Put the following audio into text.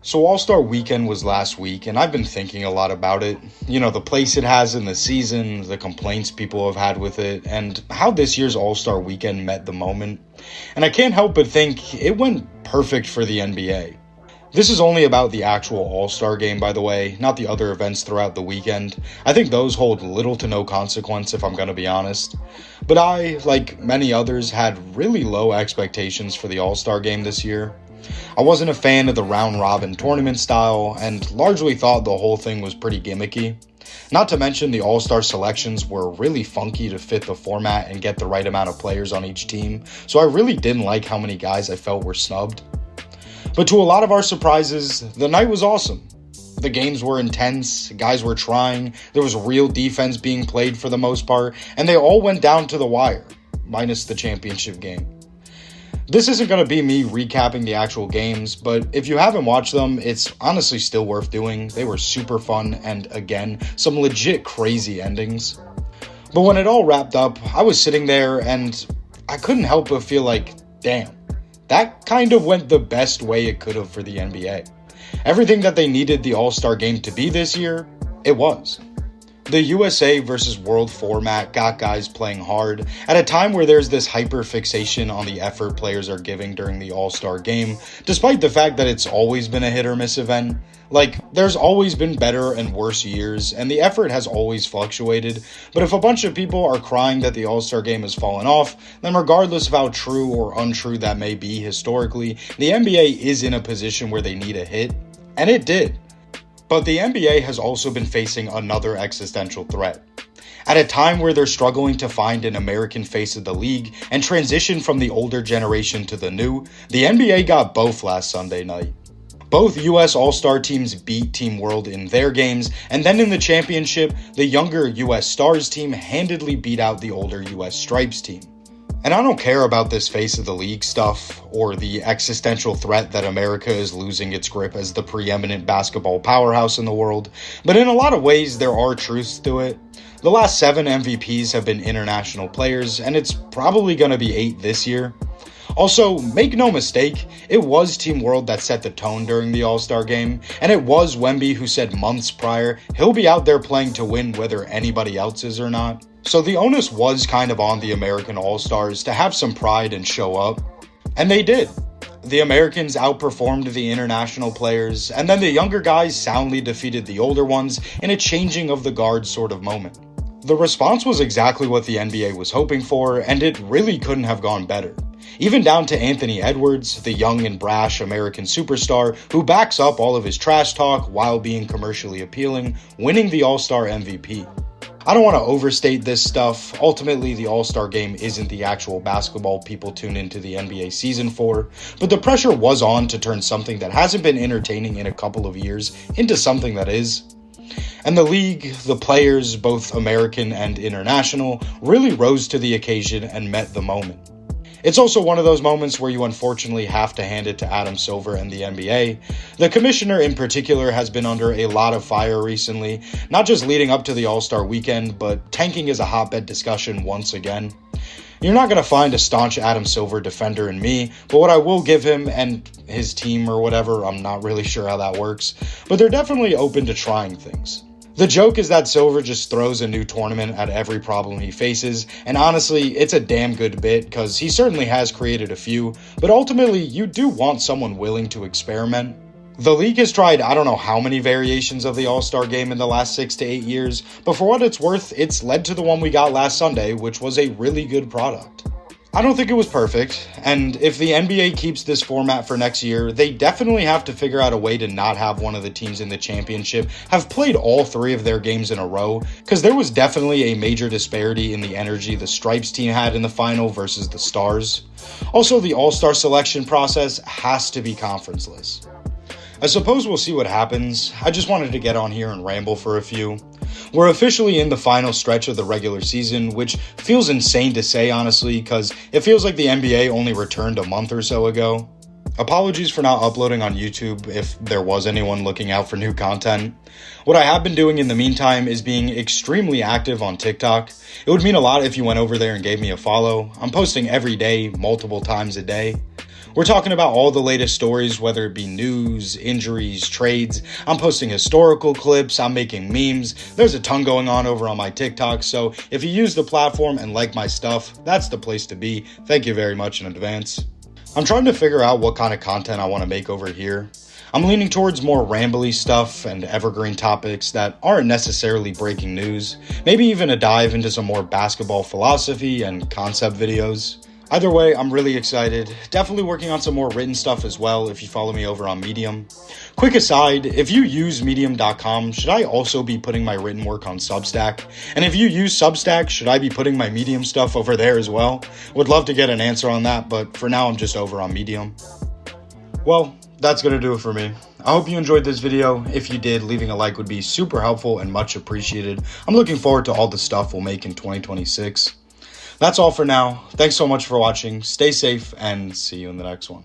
So All-Star Weekend was last week, and I've been thinking a lot about it. You know, the place it has in the season, the complaints people have had with it, and how this year's All-Star Weekend met the moment. And I can't help but think it went perfect for the NBA. This is only about the actual All-Star game, by the way, not the other events throughout the weekend. I think those hold little to no consequence, if I'm going to be honest. But I, like many others, had really low expectations for the All-Star game this year. I wasn't a fan of the round-robin tournament style, and largely thought the whole thing was pretty gimmicky. Not to mention the All-Star selections were really funky to fit the format and get the right amount of players on each team, so I really didn't like how many guys I felt were snubbed. But to a lot of our surprises, the night was awesome. The games were intense, guys were trying, there was real defense being played for the most part, and they all went down to the wire, minus the championship game. This isn't going to be me recapping the actual games, but if you haven't watched them, it's honestly still worth doing. They were super fun, and again, some legit crazy endings. But when it all wrapped up, I was sitting there and I couldn't help but feel like, damn, that kind of went the best way it could have for the NBA. Everything that they needed the All-Star game to be this year, it was. The USA versus World format got guys playing hard at a time where there's this hyper fixation on the effort players are giving during the All-Star game, despite the fact that it's always been a hit or miss event. Like, there's always been better and worse years, and the effort has always fluctuated, but if a bunch of people are crying that the All-Star game has fallen off, then regardless of how true or untrue that may be historically, the NBA is in a position where they need a hit, and it did. But the NBA has also been facing another existential threat. At a time where they're struggling to find an American face of the league and transition from the older generation to the new, the NBA got both last Sunday night. Both US All-Star teams beat Team World in their games, and then in the championship, the younger US Stars team handedly beat out the older US Stripes team. And I don't care about this face of the league stuff, or the existential threat that America is losing its grip as the preeminent basketball powerhouse in the world, but in a lot of ways there are truths to it. The last 7 MVPs have been international players, and it's probably going to be 8 this year. Also, make no mistake, it was Team World that set the tone during the All-Star game, and it was Wemby who said months prior he'll be out there playing to win whether anybody else is or not. So the onus was kind of on the American All-Stars to have some pride and show up. And they did. The Americans outperformed the international players, and then the younger guys soundly defeated the older ones in a changing of the guard sort of moment. The response was exactly what the NBA was hoping for, and it really couldn't have gone better. Even down to Anthony Edwards, the young and brash American superstar who backs up all of his trash talk while being commercially appealing, winning the All-Star MVP. I don't want to overstate this stuff. Ultimately, the All-Star game isn't the actual basketball people tune into the NBA season for, but the pressure was on to turn something that hasn't been entertaining in a couple of years into something that is. And the league, the players, both American and international, really rose to the occasion and met the moment. It's also one of those moments where you unfortunately have to hand it to Adam Silver and the NBA. The commissioner in particular has been under a lot of fire recently, not just leading up to the All-Star weekend, but tanking is a hotbed discussion once again. You're not going to find a staunch Adam Silver defender in me, but what I will give him and his team or whatever, I'm not really sure how that works, but they're definitely open to trying things. The joke is that Silver just throws a new tournament at every problem he faces, and honestly, it's a damn good bit because he certainly has created a few, but ultimately, you do want someone willing to experiment. The league has tried I don't know how many variations of the All-Star game in the last 6 to 8 years, but for what it's worth, it's led to the one we got last Sunday, which was a really good product. I don't think it was perfect, and if the NBA keeps this format for next year, they definitely have to figure out a way to not have one of the teams in the championship have played all 3 of their games in a row, because there was definitely a major disparity in the energy the Stripes team had in the final versus the Stars. Also, the All-Star selection process has to be conferenceless. I suppose we'll see what happens. I just wanted to get on here and ramble for a few. We're officially in the final stretch of the regular season, which feels insane to say, honestly, because it feels like the NBA only returned a month or so ago. Apologies for not uploading on YouTube if there was anyone looking out for new content. What I have been doing in the meantime is being extremely active on TikTok. It would mean a lot if you went over there and gave me a follow. I'm posting every day, multiple times a day. We're talking about all the latest stories, whether it be news, injuries, trades. I'm posting historical clips. I'm making memes. There's a ton going on over on my TikTok. So if you use the platform and like my stuff, that's the place to be. Thank you very much in advance. I'm trying to figure out what kind of content I want to make over here. I'm leaning towards more rambly stuff and evergreen topics that aren't necessarily breaking news. Maybe even a dive into some more basketball philosophy and concept videos. Either way, I'm really excited. Definitely working on some more written stuff as well if you follow me over on Medium. Quick aside, if you use medium.com, should I also be putting my written work on Substack? And if you use Substack, should I be putting my Medium stuff over there as well? Would love to get an answer on that, but for now I'm just over on Medium. Well, that's going to do it for me. I hope you enjoyed this video. If you did, leaving a like would be super helpful and much appreciated. I'm looking forward to all the stuff we'll make in 2026. That's all for now. Thanks so much for watching. Stay safe and see you in the next one.